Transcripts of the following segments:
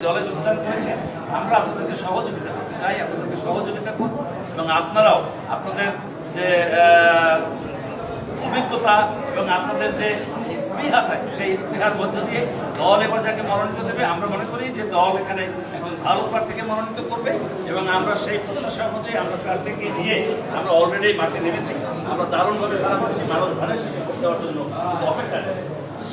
দলে যোগদান করেছেন, আমরা আপনাদেরকে সহযোগিতা করতে চাই, আপনাদেরকে সহযোগিতা করব এবং আপনারাও আপনাদের যে অভিজ্ঞতা এবং আপনাদের যে স্পৃহা থাকে সেই স্পৃহার মধ্য দিয়ে দল এবার যাকে মনোনীত দেবে, আমরা মনে করি যে দল এখানে একজন ভালো প্রার্থীকে মনোনীত করবে এবং আমরা সেই প্রত্যাশা অনুযায়ী আমরা প্রার্থীকে নিয়ে আমরা অলরেডি মাঠে নেমেছি। আমরা দারুণভাবে সারা পাচ্ছি, মানুষ ধানের সাথে ভোট দেওয়ার জন্য অপেক্ষা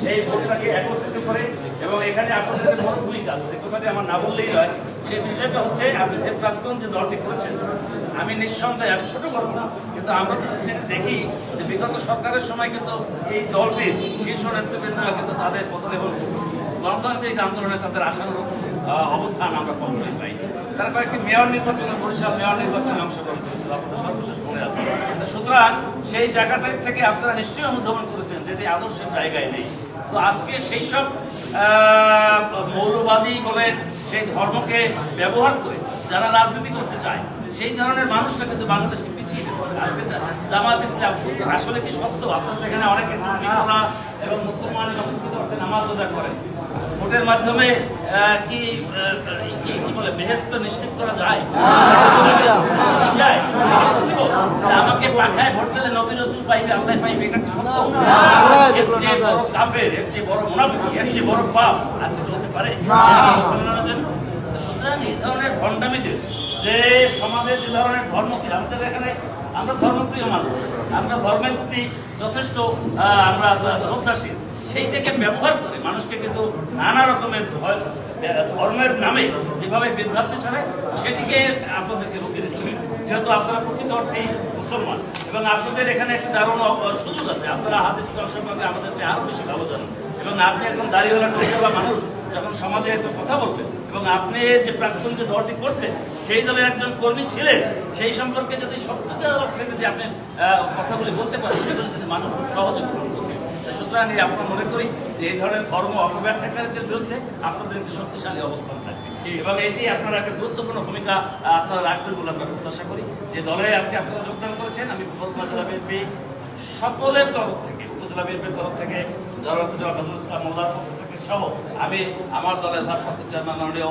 সেই ভোটটাকে একত্রিত করে এবং এখানে আপনাদের বড় ভূমিকা আছে, যে কথাটি আমার না বললেই নয়। সেই বিষয়টা হচ্ছে আপনি যে প্রাক্তন যে দলটি করেছেন, আমি নিঃসন্দেহে আমি ছোট করবো না, কিন্তু আমরা তো দেখি যে বিগত সরকারের সময় কিন্তু এই দলটির শীর্ষ নেতৃবৃন্দরা কিন্তু তাদের পদলেবন করছে, গণতান্ত্রিক আন্দোলনে তাদের আশানুরূপ অবস্থান আমরা কখনোই পাই। তার কয়েকটি মেয়র নির্বাচনে, বরিশাল মেয়র নির্বাচনে অংশগ্রহণ করেছিল, আপনাদের সর্বশেষ মনে আছে। সুতরাং সেই জায়গাটা থেকে আপনারা নিশ্চয়ই অনুধাবন করেছেন যেটি আদর্শের জায়গায় নেই। তো আজকে সেই সব মৌলবাদী বলেন, সেই ধর্মকে ব্যবহার করে যারা রাজনীতি করতে চায়, সেই ধরনের মানুষটা কিন্তু বাংলাদেশকে পিছিয়ে দেবে। আজকে জামাত ইসলাম আসলে কি সত্য? আপনাদের এখানে অনেকে এবং মুসলমান নামাজ রোজা করেন, ভোটের মাধ্যমে কি বলে বেহেশত নিশ্চিত করা যায়? আমাকে পাখায় ভোট দিলে নবী রাসূল পাইবে, আল্লাহ পাইবে, এটা কি সত্য? এর চেয়ে বড় কাফের, এর চেয়ে বড় মুনাফিক, এর চেয়ে বড় পাপ আর কিছু হতে পারে মুসলমানের জন্য? সুতরাং এই ধরনের ভণ্ডামিতে যে সমাজের যে ধরনের ধর্মকে, আমাদের এখানে আমরা ধর্মপ্রিয় মানুষ, আমরা ধর্মের প্রতি যথেষ্ট আমরা শ্রদ্ধাশীল, সেইটাকে ব্যবহার করে মানুষকে কিন্তু নানা রকমের ধর্মের নামে যেভাবে বিভ্রান্তি ছড়ায়, সেটিকে আপনাদেরকে রুখে দিতে হবে। যেহেতু আপনারা প্রকৃত অর্থেই মুসলমান এবং আপনাদের এখানে একটা দারুণ সুযোগ আছে, আপনারা হাদিস কোরআন সম্পর্কে আমাদের চেয়ে আরো বেশি ভালো জানেন এবং আপনি একজন দাঁড়িয়েওয়ালা টুপিওয়ালা মানুষ যখন সমাজে একটু কথা বলবেন এবং আপনি যে প্রাক্তন যে দলটি করতেন সেই দলের একজন কর্মী ছিলেন, সেই সম্পর্কে যদি সত্যিকার অর্থে যদি আপনি কথাগুলি বলতে পারেন, সেগুলি যদি মানুষ খুব সহজে গ্রহণ করবে। সুতরাং আমরা মনে করি যে এই ধরনের ধর্ম অপব্যাখ্যাকারীদের বিরুদ্ধে আপনাদের একটি শক্তিশালী অবস্থান থাকবে এবং এটি আপনারা একটা গুরুত্বপূর্ণ ভূমিকা আপনারা রাখবেন বলে আমরা প্রত্যাশা করি। যে দলে আজকে আপনারা যোগদান করেছেন, আমি উপজেলা বিএনপি সকলের তরফ থেকে, উপজেলা বিএনপির তরফ থেকে, উপজেলা নজরুল ইসলাম মোল্লার পক্ষ থেকে সহ আমি আমার দলের ভারপ্রাপ্ত চেয়ারম্যান মাননীয়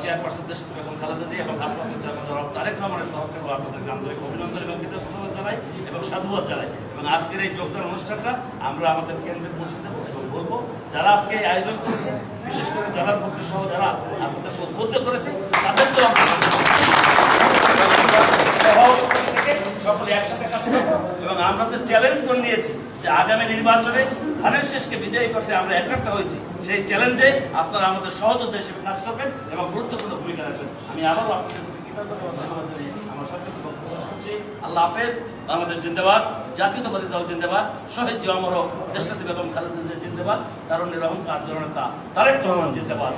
চেয়ারপারসন দেশটি বেগম খালেদা জি এবং ভারপ্রাপ্ত চেয়ারম্যান জনাব তারেক রহমানের তরফ থেকেও আপনাদেরকে আন্তরিক অভিনন্দন এবং কৃতজ্ঞতা জানাই এবং সাধুবাদ জানাই। এবং আজকের এই যোগদান অনুষ্ঠানটা আমরা আমাদের কেন্দ্রে পৌঁছে দেবো এবং বলবো যারা আজকে এই আয়োজন করেছে, বিশেষ করে যারা ফখরুল সহ যারা আপনাদেরকে উদ্বুদ্ধ করেছে, তাদেরকেও সকলে একসাথে কাজ করবো এবং আমরা যে চ্যালেঞ্জ করে নিয়েছি যে আগামী নির্বাচনে ধানের শেষকে বিজয়ী করতে আমরা একটা হয়েছি, সেই চ্যালেঞ্জে আপনারা আমাদের সহযোদ্ধা হিসেবে কাজ করবেন এবং গুরুত্বপূর্ণ ভূমিকা রাখবেন। আমি আবারও আপনাদের প্রতি কৃতজ্ঞতা ধন্যবাদ জানিয়ে আমার সবকিছু বক্তব্য করছি। আল্লাহ হাফেজ। বাংলাদেশ জিন্দাবাদ, জাতীয়তাবাদী দল জিন্দাবাদ, শহীদ জিয়ামর দেশনাথী বেগম খালেদা জিন্দাবাদ, তারুণ্যের অহংকার জননেতা তারেক রহমান জিন্দাবাদ।